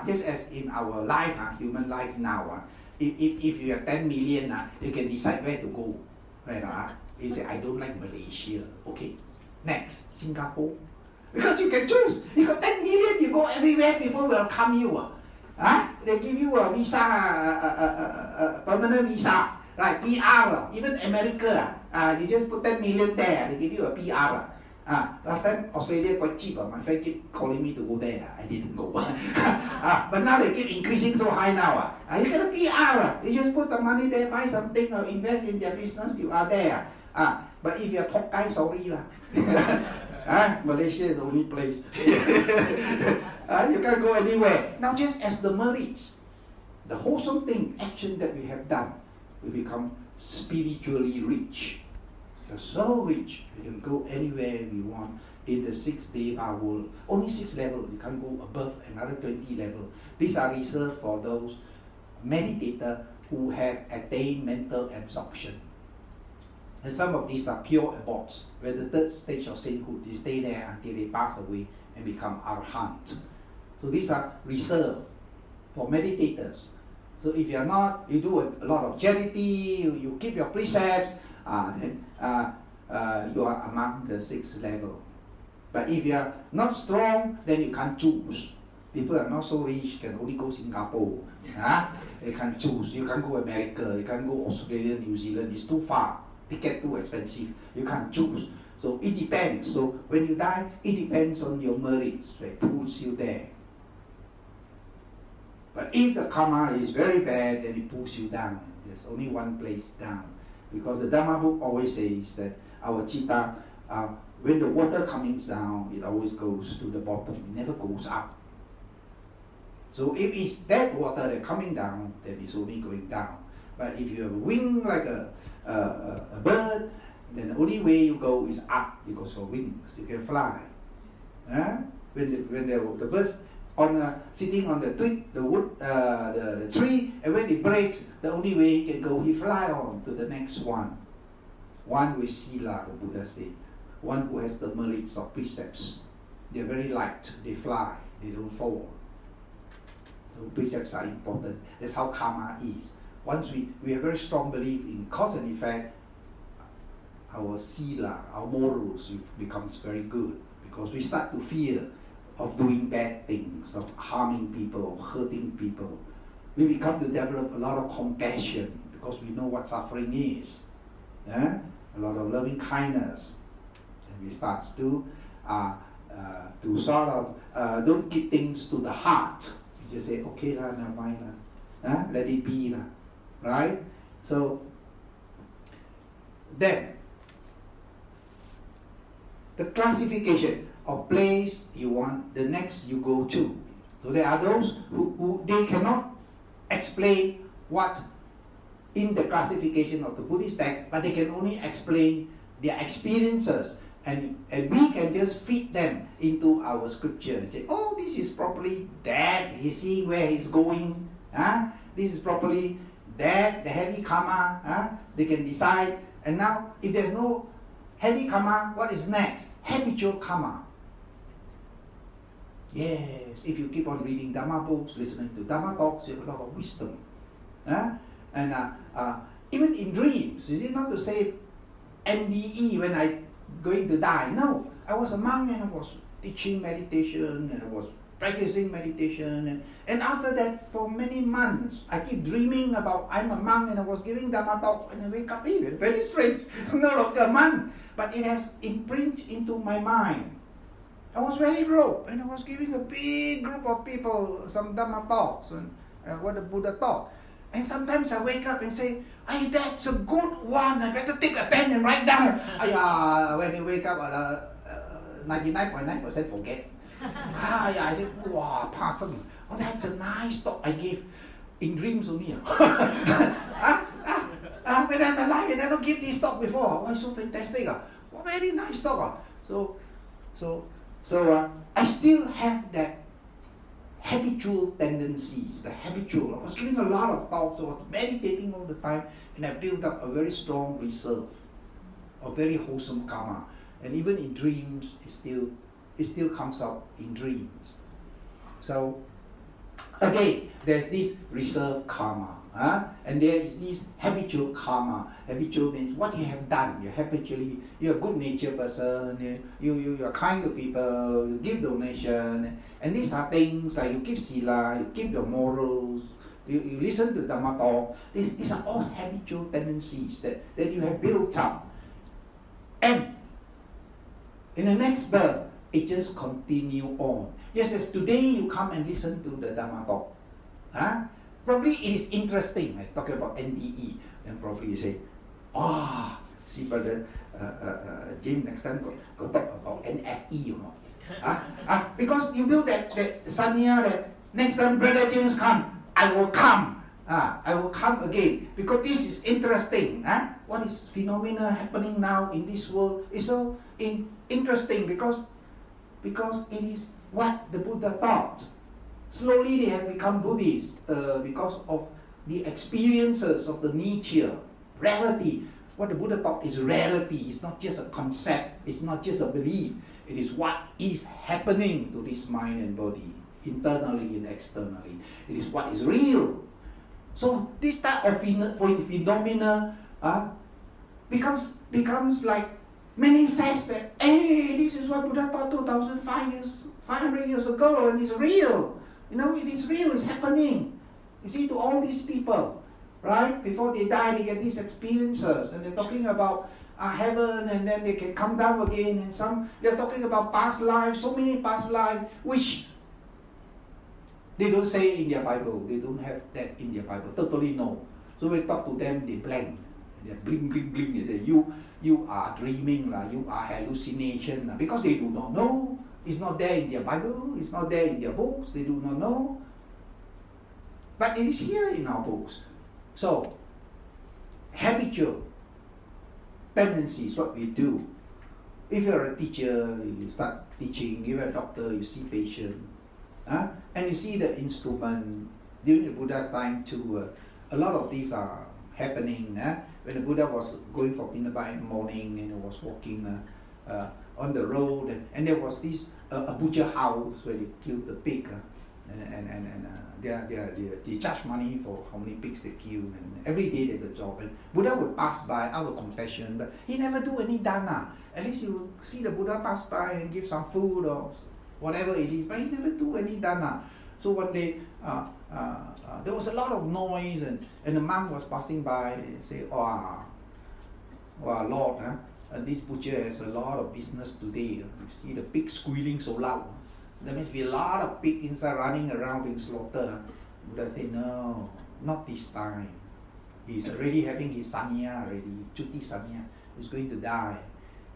Just as in our life, human life now, if you have 10 million, you can decide where to go. Right? You say, I don't like Malaysia. Okay, next, Singapore. Because you can choose. You got 10 million, you go everywhere, people welcome you. They give you a visa, a permanent visa, right? PR, even America, you just put 10 million there, they give you a PR. Last time Australia quite cheap. My friend keep calling me to go there. I didn't go. But now they keep increasing so high now. You get a PR. You just put the money there, buy something, or invest in their business. You are there. But if you're a top guy, sorry lah. Malaysia is the only place. You can't go anywhere. Now, just as the merits, the wholesome thing, action that we have done, we become spiritually rich. You're so rich, we can go anywhere we want in the 6-day world. Only 6 levels, you can't go above another 20 levels. These are reserved for those meditators who have attained mental absorption. And some of these are pure aborts, where the 3rd stage of sainthood, they stay there until they pass away and become arahant. So these are reserved for meditators. So if you are not, you do a lot of charity, you keep your precepts, then you are among the 6th level. But if you are not strong, then you can't choose. People are not so rich, can only go Singapore. They can't choose. You can't go America, you can't go Australia, New Zealand, it's too far. Ticket too expensive. You can't choose. So it depends. So when you die, it depends on your merits. So it pulls you there. But if the karma is very bad, then it pulls you down. There's only one place down. Because the Dhamma book always says that our citta, when the water comes down, it always goes to the bottom. It never goes up. So if it's that water that's coming down, then it's only going down. But if you have a wing like a bird, then the only way you go is up because of wings. You can fly. When the birds sitting on the twig, the wood, the tree, and when it breaks, the only way he can go, he fly on to the next one. One with sila, the Buddha said. One who has the merits of precepts. They're very light. They fly. They don't fall. So precepts are important. That's how karma is. Once we have very strong belief in cause and effect, our sila, our morals becomes very good because we start to fear of doing bad things, of harming people, of hurting people. We become to develop a lot of compassion because we know what suffering is. A lot of loving kindness. And we start to sort of don't keep things to the heart. You just say, okay lah, never mind lah. Let it be lah. Right? So then the classification of place you want, the next you go to. So there are those who they cannot explain what in the classification of the Buddhist text, but they can only explain their experiences, and we can just feed them into our scripture and say, oh, this is properly that, he's seeing where he's going, this is properly that, the heavy karma, they can decide. And now, if there's no heavy karma, what is next? Habitual karma. Yes, if you keep on reading Dhamma books, listening to Dhamma talks, you have a lot of wisdom. And even in dreams, is it not to say NDE when I going to die? No, I was a monk and I was teaching meditation and I was practicing meditation, and after that for many months I keep dreaming about I'm a monk and I was giving Dhamma talk and I wake up even very strange. I'm no longer a monk, but it has imprinted into my mind. I was very broke and I was giving a big group of people some Dhamma talks and what the Buddha taught. And sometimes I wake up and say, hey, that's a good one, I better take a pen and write down. When you wake up, 99.9% forget. I said, wow, Pastor, oh, that's a nice talk I gave in dreams only. When I'm alive, I never give this talk before. Oh, it's so fantastic. Oh, very nice talk. So I still have that habitual tendencies, I was giving a lot of talks, I was meditating all the time, and I built up a very strong reserve of very wholesome karma. And even in dreams, it still comes out in dreams. So Again, there's this reserved karma. And there is this habitual karma. Habitual means what you have done. You're a good natured person, you're kind to people, you give donation, and these are things like you keep sila, you keep your morals, you listen to Dhamma talk. These are all habitual tendencies that you have built up. And in the next birth, it just continue on. Just as today you come and listen to the Dhamma talk. Probably it is interesting. I talk about NDE, then probably you say, see brother Jim next time go talk about NFE, you know. Because you build that sanya that next time brother James come, I will come. I will come again because this is interesting. What is phenomena happening now in this world is so interesting because it is what the Buddha taught. Slowly they have become Buddhists because of the experiences of the nature, reality. What the Buddha taught is reality. It's not just a concept. It's not just a belief. It is what is happening to this mind and body, internally and externally. It is what is real. So this type of phenomena becomes like manifest that, hey, this is what Buddha taught 500 years ago, and it's real. You know, it is real, it's happening. You see, to all these people, right? Before they die, they get these experiences, and they're talking about heaven, and then they can come down again, and they're talking about past lives, so many past lives, which they don't say in their Bible. They don't have that in their Bible. Totally no. So we talk to them, they blank. They blink, blink, blink. They say, you are dreaming, you are hallucination. Because they do not know. It's not there in their Bible. It's not there in their books. They do not know. But it is here in our books. So, habitual tendencies, what we do. If you're a teacher, you start teaching. If you're a doctor, you see patients. And you see the instrument. During the Buddha's time too, a lot of these are happening. When the Buddha was going for Pindapat in the morning and he was walking on the road, and there was this a butcher house where they killed the pig, and they charge money for how many pigs they kill, and every day there's a job. And Buddha would pass by out of compassion, but he never do any dana. At least you see the Buddha pass by and give some food or whatever it is, but he never do any dana. So one day there was a lot of noise, and the monk was passing by and say, wow, Lord, this butcher has a lot of business today. You see the pig squealing so loud. There must be a lot of pig inside running around being slaughtered. Buddha said, no, not this time. He's already having his sanya already, chuti sanya. He's going to die.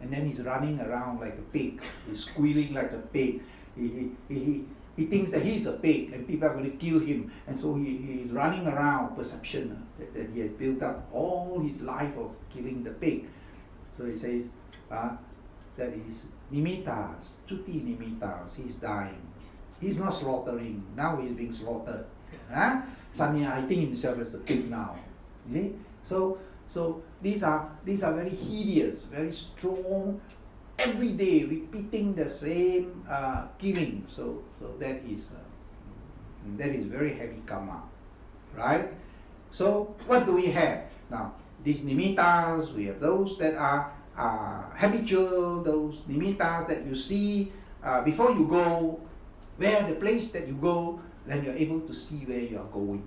And then he's running around like a pig. He's squealing like a pig. He thinks that he's a pig and people are going to kill him. And so he's running around, perception that he has built up all his life of killing the pig. So he says that is nimittas, chuti nimittas, he's dying. He's not slaughtering, now he's being slaughtered. Sanya-iting himself as a pig now. You see? So these are very hideous, very strong, every day repeating the same killing. So that is very heavy karma, right? So what do we have now? These nimittas, we have those that are habitual, those nimittas that you see before you go, where the place that you go, then you're able to see where you are going.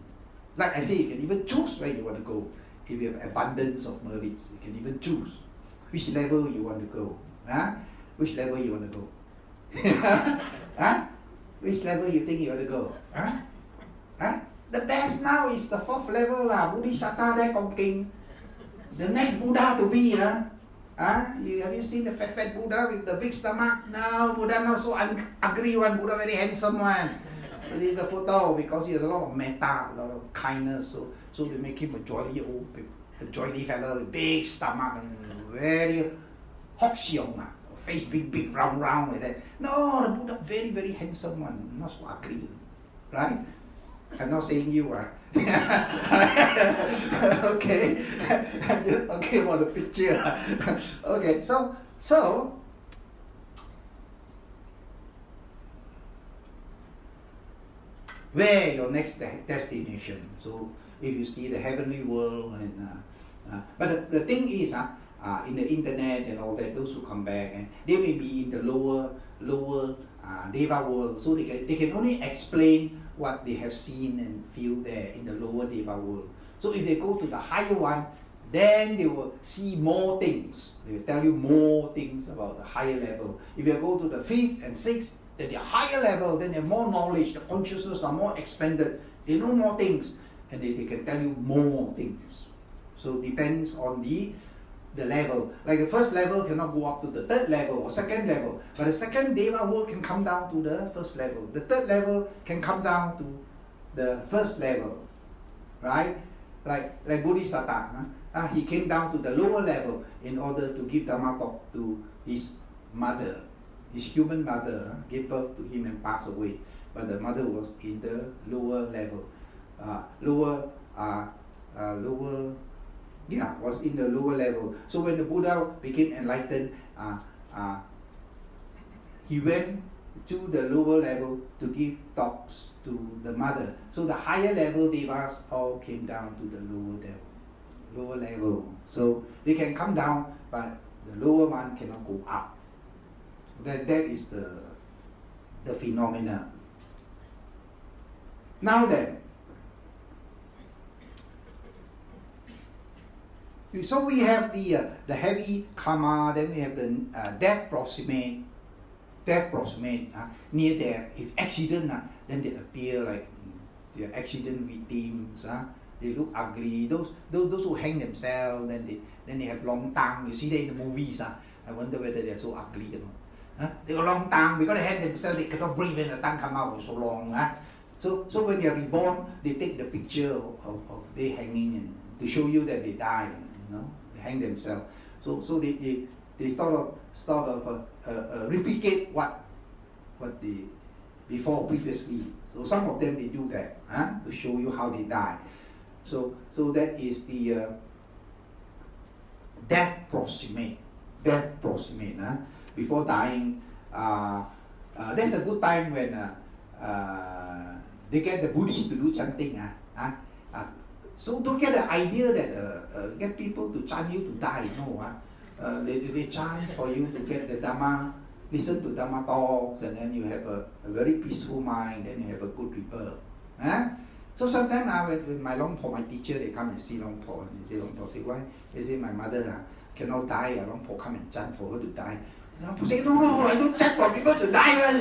Like I say, you can even choose where you want to go. If you have abundance of merits, you can even choose which level you want to go. Which level you want to go? Which level you think you want to go? The best now is the 4th level lah. Bodhisattva there Kongking. The next Buddha to be, have you seen the fat Buddha with the big stomach? No, Buddha not so ugly one. Buddha very handsome one. But this is a photo because he has a lot of metta, a lot of kindness. So they make him a jolly fellow with big stomach and very hot xiong, face big, round like that. No, the Buddha very, very handsome one, not so ugly, right? I'm not saying you are. Okay, I'm just talking about the picture. Okay, so where your next destination. So if you see the heavenly world, but the thing is, in the internet and all that, those who come back and they may be in the lower Deva world, so they can only explain what they have seen and feel there in the lower Deva world. So if they go to the higher one, then they will see more things. They will tell you more things about the higher level. If you go to the 5th and 6th, then they're higher level, then they have more knowledge, the consciousness are more expanded, they know more things, and they can tell you more things. So it depends on the level. Like the first level cannot go up to the 3rd level or 2nd level, but the 2nd Deva world can come down to the 1st level. The 3rd level can come down to the 1st level, right? Like Bodhisattva, he came down to the lower level in order to give Dhamma talk to his mother. His human mother gave birth to him and passed away, but the mother was in the lower level, was in the lower level. So when the Buddha became enlightened, he went to the lower level to give talks to the mother. So the higher level Devas all came down to the lower level. So they can come down, but the lower one cannot go up. That is the phenomena. Now then, so we have the heavy karma, then we have the death proximate, near death. If accident, then they appear like they are accident victims. They look ugly. Those who hang themselves, then they have long tongue. You see that in the movies. I wonder whether they are so ugly, you know. They got long tongue because they hang themselves. They cannot breathe and the tongue come out so long. So when they are reborn, they take the picture of they hanging and to show you that they die. You know, they hang themselves. So they sort of replicate what they before previously. So some of them they do that to show you how they die. So that is the death proximate. Before dying, that's a good time when they get the Buddhists to do chanting. So don't get the idea that get people to chant you to die. No, they chant for you to get the Dhamma, listen to Dhamma talks, and then you have a very peaceful mind, then you have a good rebirth. So sometimes when my Long Po, my teacher, they come and see Long Po, and they say, Long Po, say, why? They say, my mother cannot die, Long Po come and chant for her to die. Long Po say, no, I don't chant for people to die.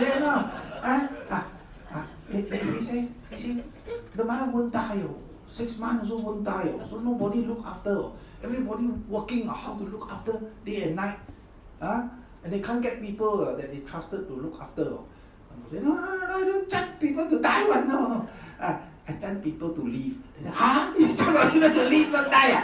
He say, the mother won't die. 6 months also won't die. So nobody look after. Everybody working how to look after day and night. And they can't get people that they trusted to look after. Say, no, I don't chant people to die. No. I chant people to leave. They say, you chant people to leave, not die?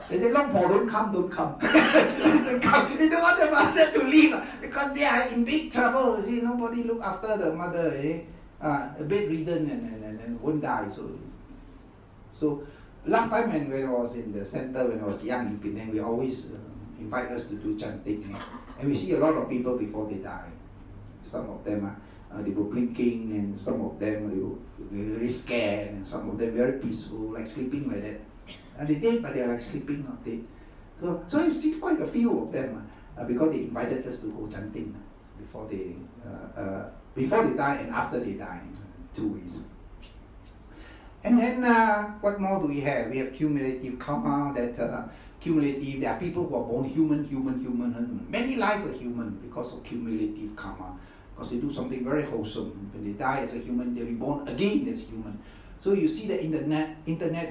They say, Long Po, don't come. Don't come. They don't want the mother to leave because they are in big trouble. You see, nobody look after the mother. Bedridden and won't die. So last time when I was in the center, when I was young in Penang, we always invite us to do chanting. And we see a lot of people before they die. Some of them they were blinking, and some of them they were very scared, and some of them very peaceful, like sleeping like that. And they dead, but they are like sleeping, not dead. So you see quite a few of them because they invited us to go chanting before they die and after they die. 2 ways. And then what more do we have? We have cumulative karma. Cumulative. There are people who are born human. Many lives are human because of cumulative karma. Because they do something very wholesome. When they die as a human, they're reborn again as human. So you see the internet,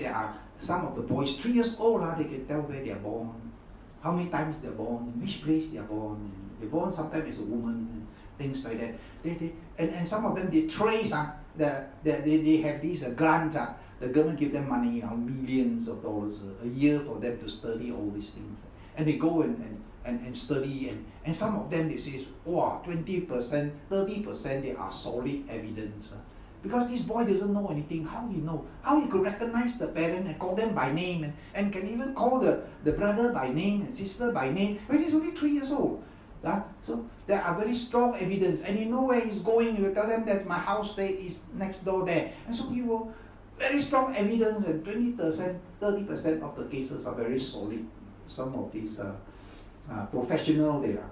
there are some of the boys 3 years old. They can tell where they are born, how many times they are born, in which place they are born. They're born sometimes as a woman, things like that. And some of them they trace. They have these grants. The government give them money, millions of dollars a year for them to study all these things. And they go and study. And some of them they say, 20%, 30% they are solid evidence. Because this boy doesn't know anything. How he know? How he could recognize the parent and call them by name and can even call the brother by name and sister by name when he's only 3 years old. So there are very strong evidence, and you know where he's going. You will tell them that my house is next door there, and so you will very strong evidence, and 20%, 30% of the cases are very solid. Some of these professional, they are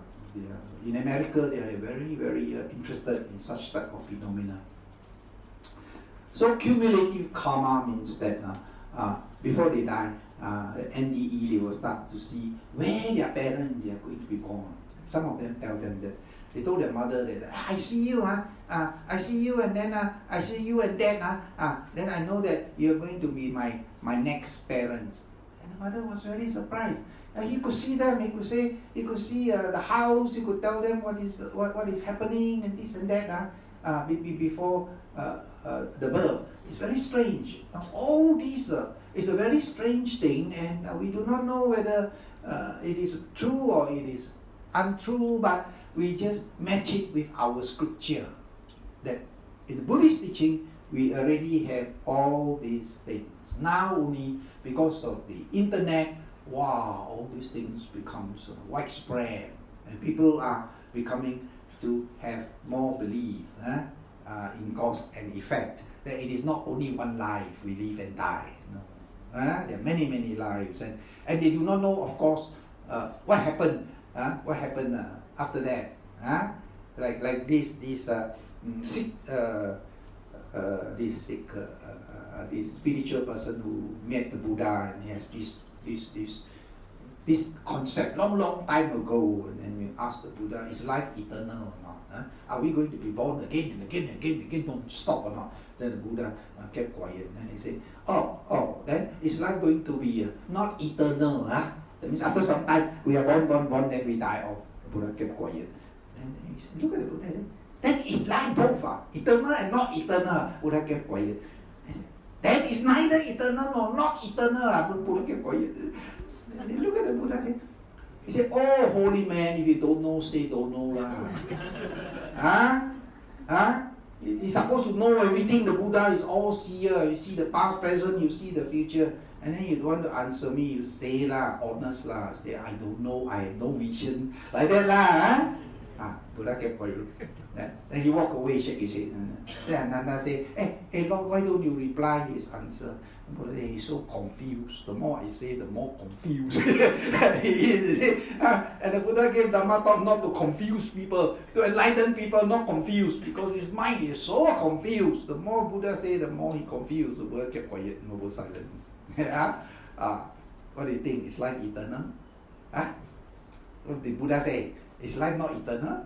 in America. They are very, very interested in such type of phenomena. So cumulative karma means that before they die, the NDE, they will start to see where their parents they are going to be born. Some of them tell them that they told their mother that I see you, I see you, and then I see you and dad, then I know that you're going to be my next parents. And the mother was very surprised. He could see them. He could see the house. He could tell them what is happening and this and that before the birth. It's very strange. Now, all these is a very strange thing, and we do not know whether it is true or it is untrue, but we just match it with our scripture. That in the Buddhist teaching, we already have all these things. Now only because of the internet, wow, all these things becomes widespread, and people are becoming to have more belief in cause and effect. That it is not only one life we live and die. No, there are many, many lives, and they do not know, of course, what happened. What happened after that? Like this spiritual person who met the Buddha, and he has this concept long time ago, and then we asked the Buddha, is life eternal or not? Are we going to be born again and again, don't stop or not? Then the Buddha kept quiet, and he said, then is life going to be not eternal? That means after some time we are born, then we die off. The Buddha kept quiet. And he said, look at the Buddha, then is life both eternal and not eternal? Buddha kept quiet. Then is neither eternal nor not eternal. Buddha kept quiet. And he looked at the Buddha. He said, oh, holy man, if you don't know, say don't know lah. You're supposed to know everything. The Buddha is all seer. You see the past, present, you see the future. And then you don't want to answer me, you say lah, honest lah. Say, I don't know, I have no vision. Like that lah. Buddha kept quiet. Then he walked away, shake his head. Then Ananda said, hey Lord, why don't you reply his answer? Buddha said, he's so confused. The more I say, the more confused he is. And the Buddha gave Dhamma talk not to confuse people, to enlighten people, not confused, because his mind is so confused. The more Buddha said, the more he confused. The Buddha kept quiet, noble silence. What do you think? Is life eternal? What did Buddha say? Is life not eternal?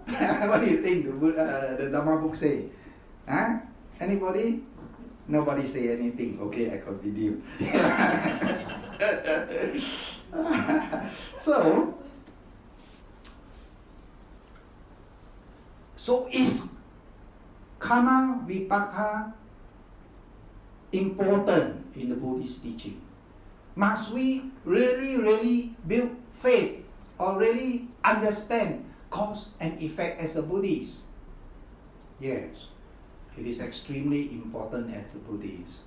What do you think the Dhamma book say? Anybody? Nobody say anything. Okay, I continue. So is karma vipaka important in the Buddhist teaching? Must we really build faith or really understand cause and effect as a Buddhist? Yes, it is extremely important as a Buddhist.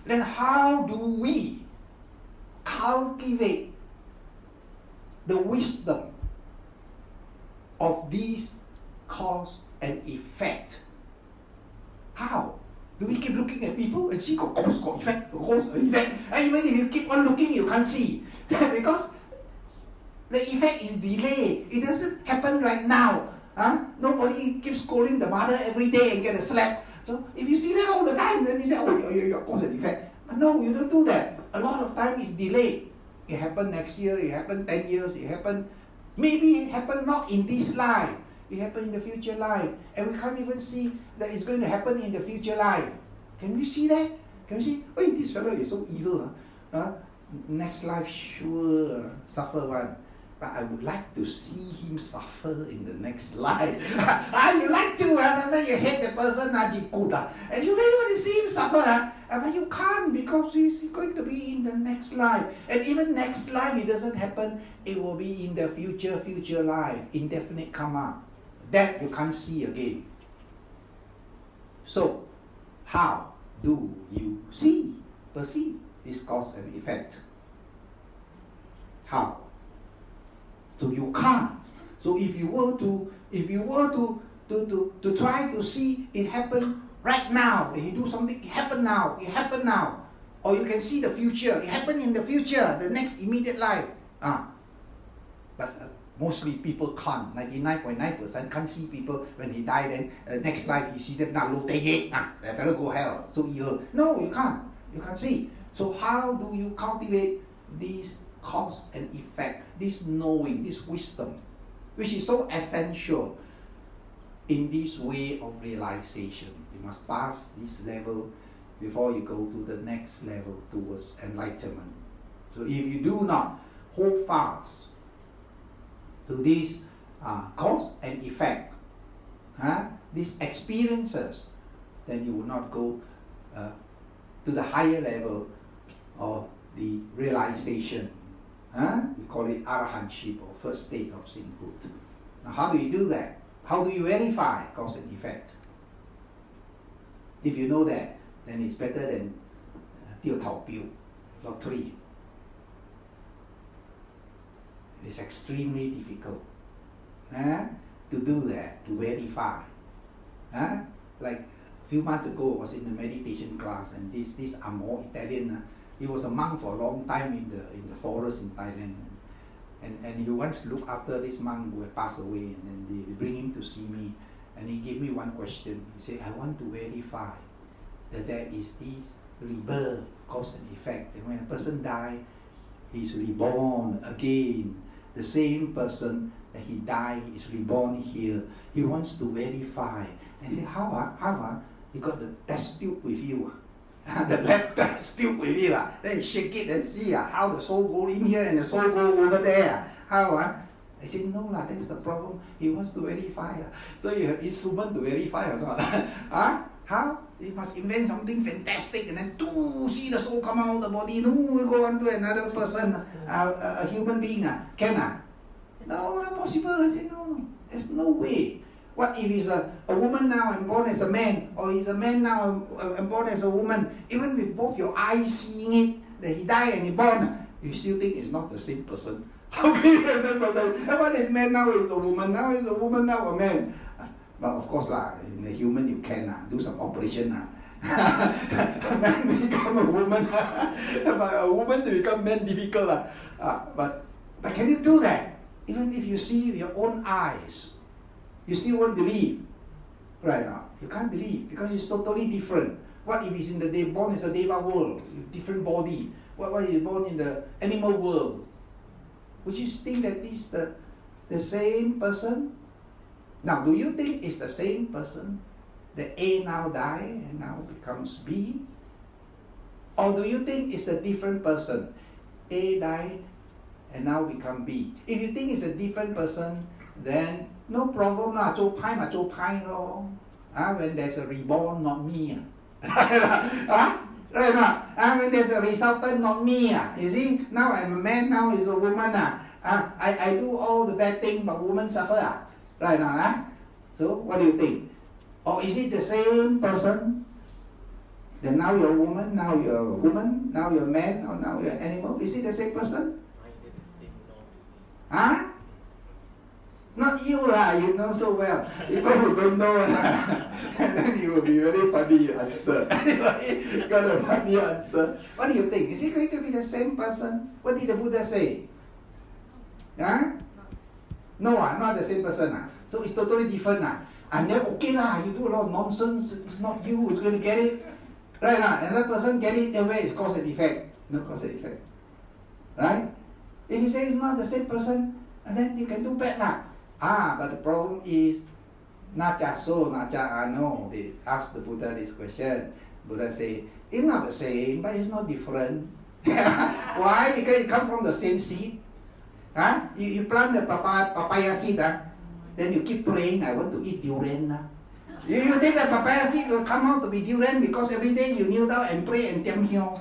Then how do we cultivate the wisdom of these cause and effect? How? Do we keep looking at people and see cause, effect, cause, effect? And even if you keep on looking, you can't see. Because the effect is delayed. It doesn't happen right now. Nobody keeps scolding the mother every day and get a slap. So if you see that all the time, then you say, oh, your cause and effect. But no, you don't do that. A lot of time is delayed. It happened next year, it happened 10 years, maybe it happened not in this life. It happened in the future life. And we can't even see that it's going to happen in the future life. Can we see that? Can we see, oh, this fellow is so evil. Next life sure suffer one. But I would like to see him suffer in the next life. You like to, sometimes you hate the person, and you really want to see him suffer. But you can't, because he's going to be in the next life. And even next life, it doesn't happen, it will be in the future life, indefinite karma. That you can't see again. So, how do you perceive this cause and effect? How? So you can't So if you were to try to see it happen right now, that you do something, it happen now, or you can see the future, it happen in the future, the next immediate life. But mostly people can't. 99.9% can't see people when he die. Then next life you see them now that fellow go hell. So no, you can't. You can't see. So how do you cultivate this cause and effect, this knowing, this wisdom, which is so essential in this way of realization? You must pass this level before you go to the next level towards enlightenment. So if you do not hold fast to this cause and effect, these experiences, then you will not go to the higher level of the realization. We call it arahantship, or first state of sainthood. Now how do you do that? How do you verify cause and effect? If you know that, then it's better than 丢头标 lottery. It's extremely difficult to do that, to verify. Like a few months ago, I was in a meditation class, and this Amor Italian, he was a monk for a long time in the forest in Thailand, and he wants to look after this monk who had passed away, and then they bring him to see me, and he gave me one question. He said, I want to verify that there is this rebirth, cause and effect, and when a person dies, he's reborn again. The same person that he died is reborn here. He wants to verify. And I say, how? You got the test tube with you. The lab test tube with you. Then you shake it and see how the soul go in here and the soul go over there. How? I say, no, that's the problem. He wants to verify. So you have instrument to verify or not? How? You must invent something fantastic and then see the soul come out of the body. No, we go on to another person, a human being. Can? No, not possible. I say, no, there's no way. What if he's a woman now and born as a man, or he's a man now and born as a woman? Even with both your eyes seeing it, that he died and he born, you still think it's not the same person. How can it be the same person? What is man now is a woman, now is a woman, now a man. But of course, in a human you can do some operation. A man become a woman, but a woman to become man difficult. But can you do that? Even if you see with your own eyes, you still won't believe. Right now, you can't believe because it's totally different. What if he's born as a Deva world, different body? What if he's born in the animal world? Would you think that this is the same person? Now, do you think it's the same person that A now die and now becomes B? Or do you think it's a different person? A die and now become B. If you think it's a different person, then no problem lah. 做派嘛做派咯. When there's a reborn, not me. Right now, when there's a resultant, not me. You see, now I'm a man, now is a woman. I do all the bad things, but women suffer. Right now, so what do you think? Or is it the same person? Then now you're a woman, now you're a woman, now you're a man, or now you're an animal? Is it the same person? Not you lah, you know so well. People who don't know, and then you will be very funny answer. Anyway, you got a funny answer. What do you think? Is it going to be the same person? What did the Buddha say? No, not the same person. So it's totally different. And then okay lah, you do a lot of nonsense. It's not you who's going to get it. Right now, another person get it, then where is cause and effect? No cause and effect. Right? If you say it's not the same person, and then you can do bad lah. But the problem is, Nacha so, Nacha no. They asked the Buddha this question. Buddha say, it's not the same, but it's not different. Why? Because it comes from the same seed. You plant the papaya seed, then you keep praying, I want to eat durian. You think the papaya seed will come out to be durian because every day you kneel down and pray and tiam hiao?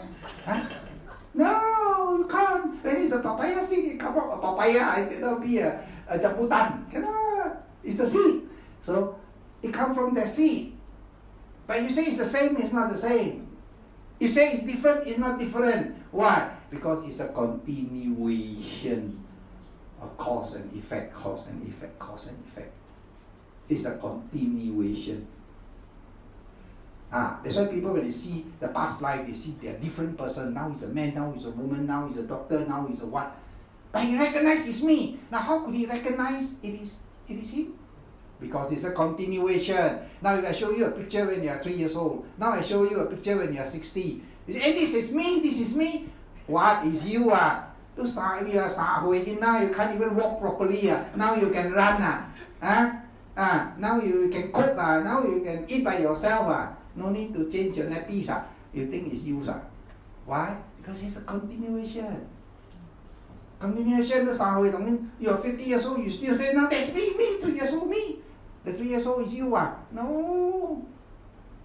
No, you can't. When it's a papaya seed, it comes out a papaya, it will be a jambutan. Cannot. It's a seed. So it comes from the seed. But you say it's the same, it's not the same. You say it's different, it's not different. Why? Because it's a continuation of cause and effect, cause and effect, cause and effect. It's a continuation. That's why people, when they see the past life, they see they're different person. Now he's a man, now he's a woman, now he's a doctor, now he's a what. But he recognizes it's me. Now how could he recognize it is him? Because it's a continuation. Now if I show you a picture when you're 3 years old, now I show you a picture when you're 60. You say, hey, this is me, this is me. What is you? Now you can't even walk properly. Now you can run. Now you can cook. Now you can eat by yourself. No need to change your nappies. You think it's you. Why? Because it's a continuation. Continuation. You're 50 years old, you still say, no, that's me, 3 years old, me. The 3 years old is you. No.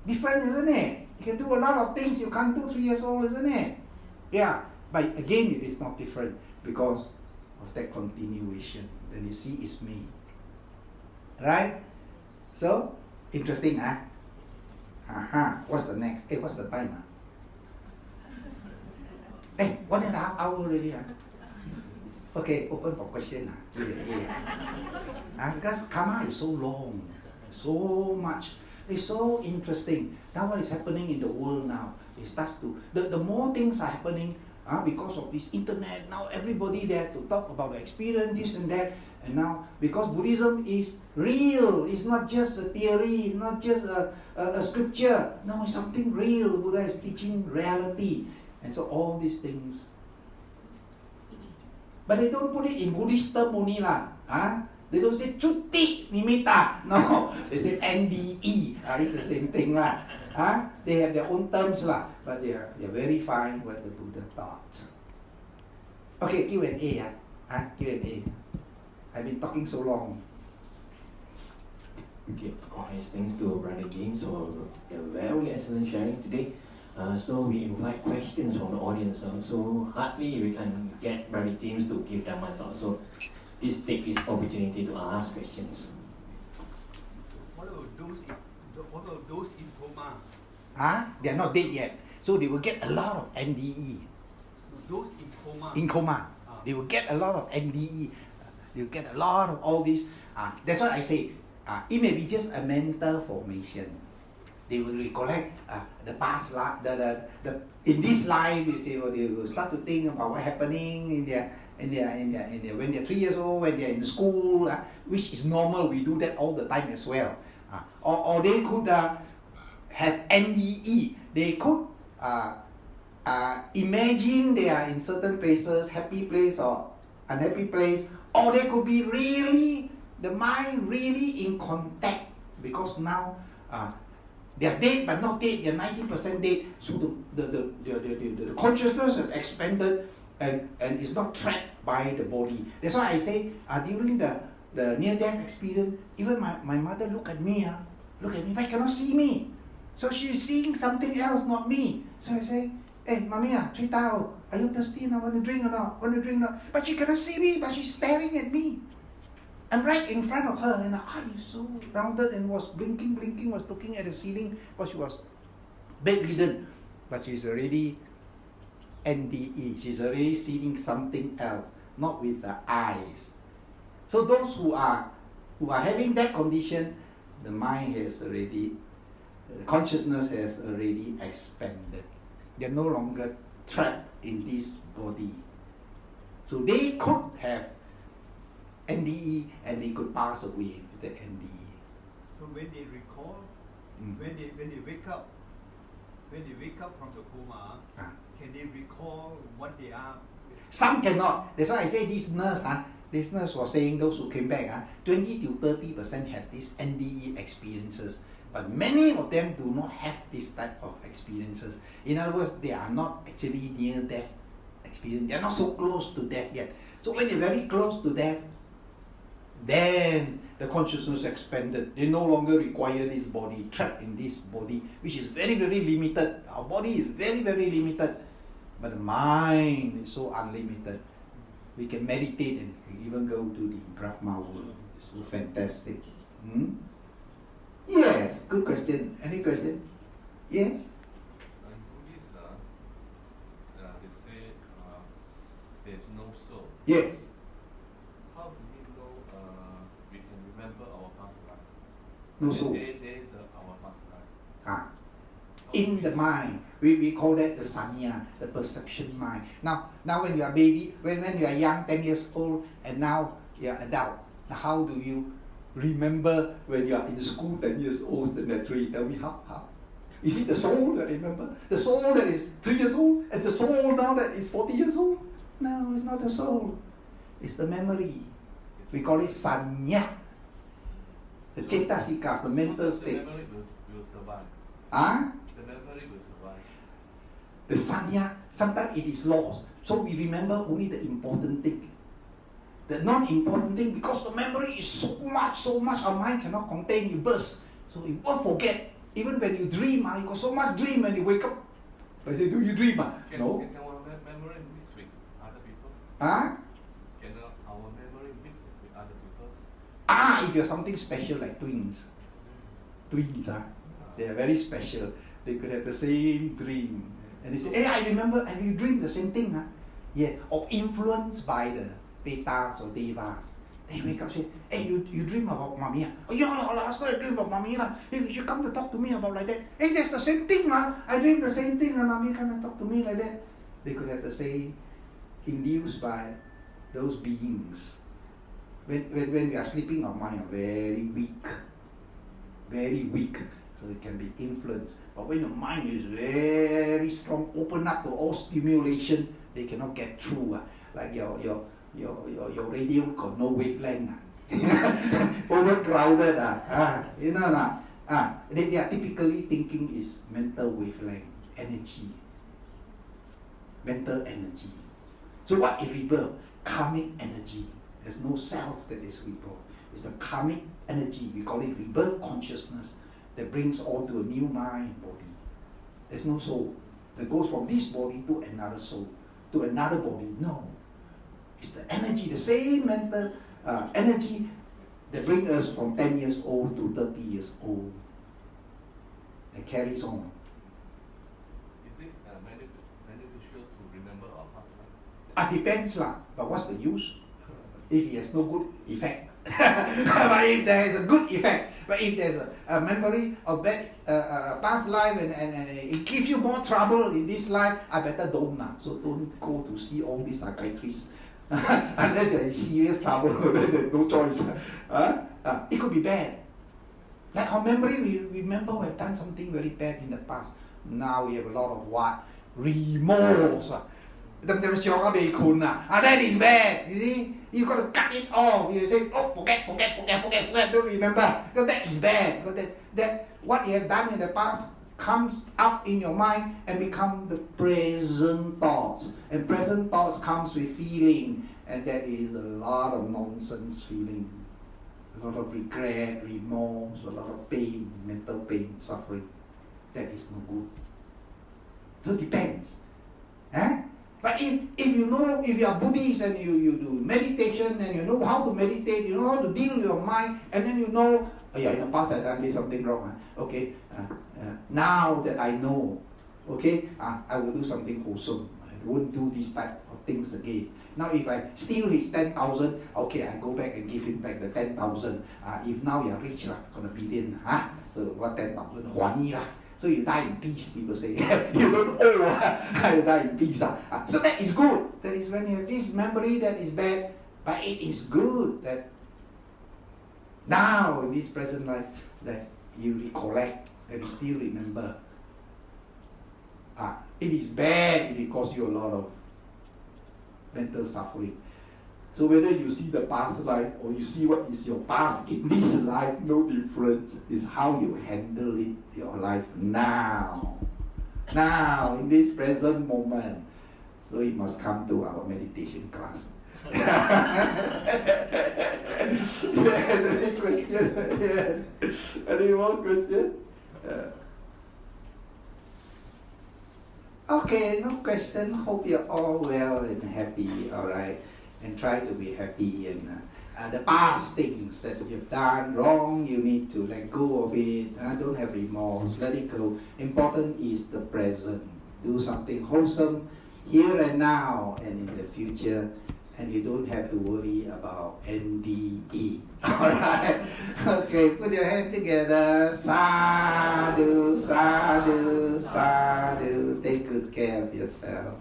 Different, isn't it? You can do a lot of things you can't do 3 years old, isn't it? Yeah. But again, it is not different because of that continuation. Then you see it's me. Right? So, interesting, huh? What's the next? Hey, what's the time? Hey, 1.5 hours already. Okay, open for question. Because karma is so long, so much. It's so interesting. Now what is happening in the world now? It starts to, the more things are happening, because of this internet, now everybody there to talk about the experience, this and that. And now, because Buddhism is real, it's not just a theory, not just a scripture. No, it's something real. Buddha is teaching reality. And so all these things. But they don't put it in Buddhist term only lah. They don't say Cuti Nimitta. No, they say NDE. It's the same thing lah. They have their own terms lah, but they are verifying what the Buddha taught. Okay, Q&A. Q&A. I've been talking so long. Okay, thanks to Brother James for the very excellent sharing today. So we invite questions from the audience. So hardly we can get Brother James to give them a thought. So please take this opportunity to ask questions. What about those in coma? They are not dead yet. So they will get a lot of NDE. Those in coma. In coma. They will get a lot of NDE. They will get a lot of all this. That's why I say, it may be just a mental formation. They will recollect the past life, in this life. You say, they will start to think about what happening in their when they're 3 years old, when they're in school, which is normal. We do that all the time as well. Or they could have NDE. They could imagine they are in certain places, happy place or unhappy place, or they could be really, the mind really in contact, because now they are dead but not dead, they are 90% dead, so the consciousness has expanded and is not trapped by the body. That's why I say during the near-death experience, even my mother look at me, but cannot see me. So she's seeing something else, not me. So I say, hey, Mami, 3 tao, are you thirsty? Want to drink or not? Want to drink or not? But she cannot see me, but she's staring at me. I'm right in front of her, and her eye is so rounded and was blinking, was looking at the ceiling because she was bedridden. But she's already NDE. She's already seeing something else, not with the eyes. So those who are having that condition, the mind has already, the consciousness has already expanded. They're no longer trapped in this body. So they could have NDE and they could pass away with the NDE. So when they recall, when they wake up from the coma, can they recall what they are? Some cannot. That's why I say this nurse was saying those who came back, 20 to 30% have these NDE experiences. But many of them do not have this type of experiences. In other words, they are not actually near death experience. They are not so close to death yet. So when they're very close to death, then the consciousness expanded. They no longer require this body, trapped in this body, which is very, very limited. Our body is very, very limited. But the mind is so unlimited. We can meditate and even go to the Brahma world. It's so fantastic. Yes, good question. Any question? Yes? In Buddhism, they say there's no soul. Yes. No soul. There is our past life. Ah. In the mind, we call that the sanya, the perception mind. Now when you are baby, when you are young, 10 years old, and now you are adult, now how do you remember when you are in school 10 years old? Naturally, tell me how. Is it the soul that remember? The soul that is 3 years old, and the soul now that is 40 years old? No, it's not the soul. It's the memory. We call it sanya. The cetasikas, the mental states. The memory will survive. Huh? The memory will survive. The sanya, sometimes it is lost. So we remember only the important thing. The non-important thing, because the memory is so much, our mind cannot contain, you burst. So you won't forget. Even when you dream, you got so much dream when you wake up. I say, do you dream? No. Can our memory mix with other people? Huh? Can our memory mix with other people? If you're something special like twins. Twins, they are very special. They could have the same dream. And they say, hey, I remember, and you dream the same thing. Yeah. Or influenced by the petas or devas. They wake up and say, hey, you dream about mommy? Oh, yeah, last night I dream about mommy. You should come to talk to me about like that. Hey, that's the same thing. I dream the same thing. Mommy come and talk to me like that. They could have the same, induced by those beings. When we are sleeping, our mind are very weak. Very weak. So it can be influenced. But when your mind is very strong, open up to all stimulation, they cannot get through. Like your radio got no wavelength. Overcrowded. You know. They are typically thinking is mental wavelength, energy. Mental energy. So what is rebirth? Karmic energy. There's no self that is rebirth. It's the karmic energy. We call it rebirth consciousness that brings all to a new mind and body. There's no soul that goes from this body to another soul, to another body. No. It's the energy, the same mental energy that brings us from 10 years old to 30 years old. It carries on. Is it beneficial to remember our past life? Depends lah. But what's the use? If it has no good effect. But if there is a good effect, but if there's a memory of bad past life and it gives you more trouble in this life, I better don't. So don't go to see all these psychiatrists. Unless you're in serious trouble, then there's no choice. It could be bad. Like our memory, we remember we have done something very bad in the past. Now we have a lot of what? Remorse. That is bad. You see? You got to cut it off. You say, oh, forget, don't remember. Because that is bad. Because that what you have done in the past comes up in your mind and become the present thoughts. And present thoughts comes with feeling. And that is a lot of nonsense feeling. A lot of regret, remorse, a lot of pain, mental pain, suffering. That is no good. So it depends. But if you know, if you are Buddhist and you do meditation and you know how to meditate, you know how to deal with your mind, and then you know, in the past I did something wrong. Okay, now that I know, okay, I will do something wholesome. I won't do this type of things again. Now if I steal his 10,000, okay, I go back and give him back the 10,000. If now you're rich, gonna be then, so what 10,000? 还你啦. So you die in peace, people say. You don't owe, you die in peace. So that is good. That is when you have this memory that is bad, but it is good that now in this present life that you recollect, that you still remember. It is bad if it causes you a lot of mental suffering. So whether you see the past life or you see what is your past in this life, no difference. It's how you handle it, your life now. Now, in this present moment. So you must come to our meditation class. Yes, any question? Yes. Any more question? Okay, no question. Hope you're all well and happy, alright. And try to be happy, and the past things that you've done wrong, you need to let go of it. Don't have remorse, let it go. Important is the present. Do something wholesome here and now and in the future, and you don't have to worry about NDE. Alright? Okay, put your hand together. Sadhu, sadhu, sadhu. Take good care of yourself.